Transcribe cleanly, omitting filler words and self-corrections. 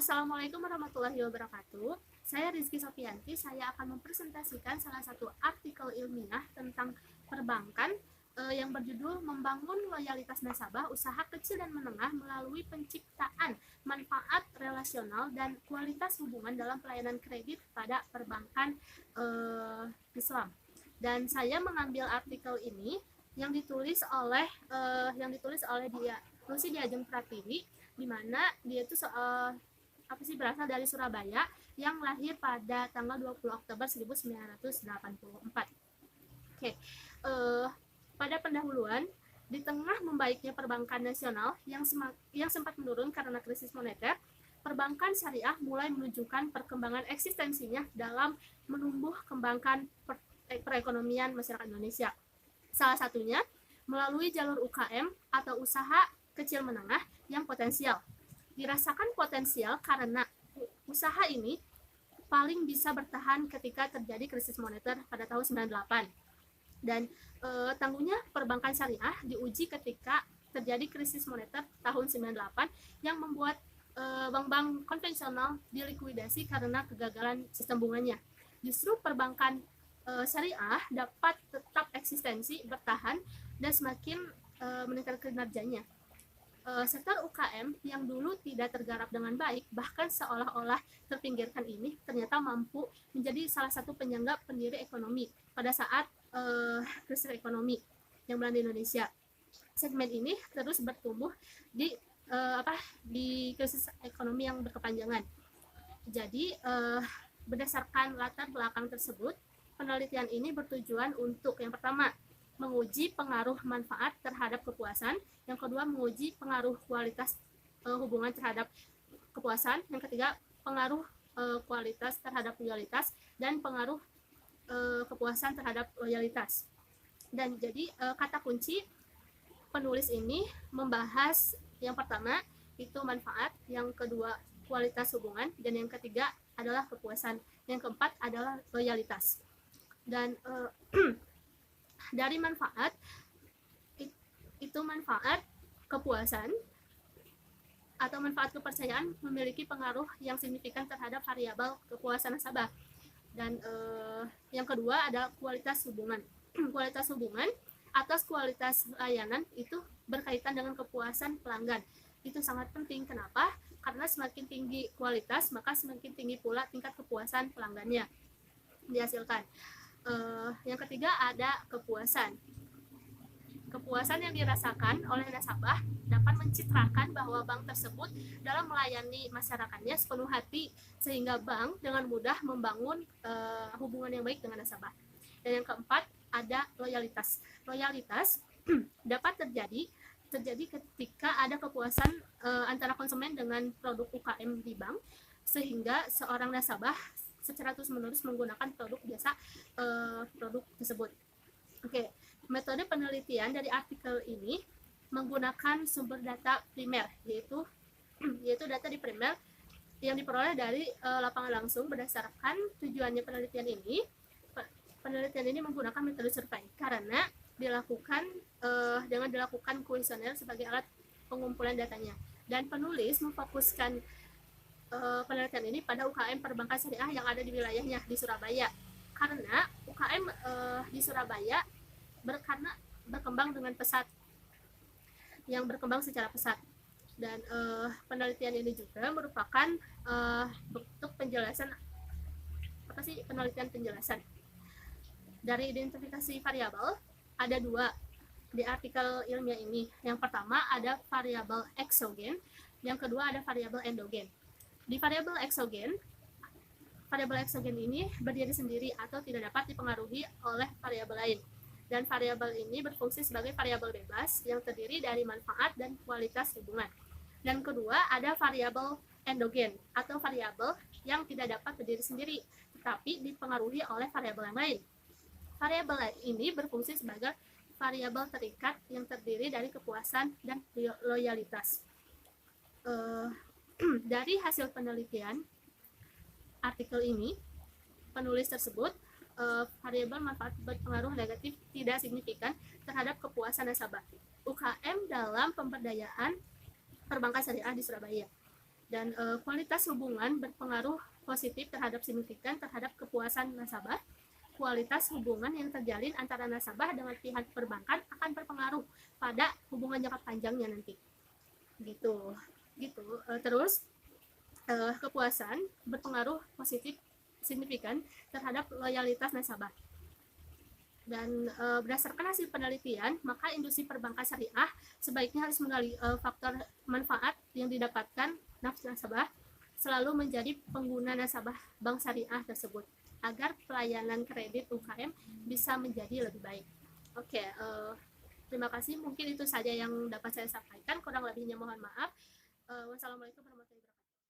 Assalamualaikum warahmatullahi wabarakatuh. Saya Rizky Sofianti. Saya akan mempresentasikan salah satu artikel ilmiah tentang perbankan yang berjudul Membangun Loyalitas Nasabah Usaha Kecil dan Menengah melalui Penciptaan Manfaat Relasional dan Kualitas Hubungan dalam Pelayanan Kredit pada Perbankan Islam. Dan saya mengambil artikel ini yang ditulis oleh dia Lucy Diajeng Pratiwi, di mana dia itu berasal dari Surabaya yang lahir pada tanggal 20 Oktober 1984. Pada pendahuluan, di tengah membaiknya perbankan nasional yang sempat menurun karena krisis moneter, perbankan syariah mulai menunjukkan perkembangan eksistensinya dalam menumbuh kembangkan perekonomian masyarakat Indonesia. Salah satunya melalui jalur UKM atau usaha kecil menengah yang potensial. Dirasakan potensial karena usaha ini paling bisa bertahan ketika terjadi krisis moneter pada tahun 98. Dan tangguhnya perbankan syariah diuji ketika terjadi krisis moneter tahun 98 yang membuat bank-bank konvensional dilikuidasi karena kegagalan sistem bunganya. Justru perbankan syariah dapat tetap eksistensi, bertahan, dan semakin meningkatkan kinerjanya. Sektor UKM yang dulu tidak tergarap dengan baik, bahkan seolah-olah terpinggirkan ini, ternyata mampu menjadi salah satu penyangga pendiri ekonomi pada saat krisis ekonomi yang melanda Indonesia. Segmen ini terus bertumbuh di krisis ekonomi yang berkepanjangan. Jadi berdasarkan latar belakang tersebut, penelitian ini bertujuan untuk yang pertama menguji pengaruh manfaat terhadap kepuasan, yang kedua menguji pengaruh kualitas hubungan terhadap kepuasan, yang ketiga pengaruh kualitas terhadap loyalitas, dan pengaruh kepuasan terhadap loyalitas. Dan jadi kata kunci penulis ini membahas yang pertama itu manfaat, yang kedua kualitas hubungan, dan yang ketiga adalah kepuasan, yang keempat adalah loyalitas. Dan dari manfaat itu manfaat kepuasan atau manfaat kepercayaan memiliki pengaruh yang signifikan terhadap variabel kepuasan nasabah. Dan yang kedua adalah kualitas hubungan. Kualitas hubungan atas kualitas layanan itu berkaitan dengan kepuasan pelanggan. Itu sangat penting. Kenapa? Karena semakin tinggi kualitas, maka semakin tinggi pula tingkat kepuasan pelanggannya dihasilkan. Yang ketiga ada kepuasan. Kepuasan yang dirasakan oleh nasabah dapat mencitrakan bahwa bank tersebut dalam melayani masyarakatnya sepenuh hati, sehingga bank dengan mudah membangun hubungan yang baik dengan nasabah. Dan yang keempat ada loyalitas. Loyalitas dapat terjadi ketika ada kepuasan antara konsumen dengan produk UKM di bank, sehingga seorang nasabah secara terus-menerus menggunakan produk jasa produk tersebut. Metode penelitian dari artikel ini menggunakan sumber data primer, yaitu data di primer yang diperoleh dari lapangan langsung. Berdasarkan tujuannya penelitian ini menggunakan metode survei karena dilakukan kuesioner sebagai alat pengumpulan datanya. Dan penulis memfokuskan penelitian ini pada UKM perbankan syariah yang ada di wilayahnya di Surabaya, karena UKM di Surabaya berkembang dengan pesat, secara pesat. Dan penelitian ini juga merupakan bentuk penjelasan penjelasan dari identifikasi variabel. Ada dua di artikel ilmiah ini. Yang pertama ada variabel eksogen, yang kedua ada variabel endogen. Di variabel eksogen ini berdiri sendiri atau tidak dapat dipengaruhi oleh variabel lain. Dan variabel ini berfungsi sebagai variabel bebas yang terdiri dari manfaat dan kualitas hubungan. Dan kedua ada variabel endogen atau variabel yang tidak dapat berdiri sendiri tetapi dipengaruhi oleh variabel yang lain. Variabel ini berfungsi sebagai variabel terikat yang terdiri dari kepuasan dan loyalitas. Dari hasil penelitian artikel ini, penulis tersebut variabel manfaat berpengaruh negatif tidak signifikan terhadap kepuasan nasabah UKM dalam pemberdayaan perbankan syariah di Surabaya. Dan kualitas hubungan berpengaruh positif signifikan terhadap kepuasan nasabah. Kualitas hubungan yang terjalin antara nasabah dengan pihak perbankan akan berpengaruh pada hubungan jangka panjangnya nanti. Gitu. Terus kepuasan berpengaruh positif signifikan terhadap loyalitas nasabah. Dan berdasarkan hasil penelitian, maka industri perbankan syariah sebaiknya harus menggali faktor manfaat yang didapatkan nasabah selalu menjadi pengguna nasabah bank syariah tersebut agar pelayanan kredit UKM bisa menjadi lebih baik. Oke, terima kasih. Mungkin itu saja yang dapat saya sampaikan. Kurang lebihnya mohon maaf. Wassalamualaikum warahmatullahi wabarakatuh.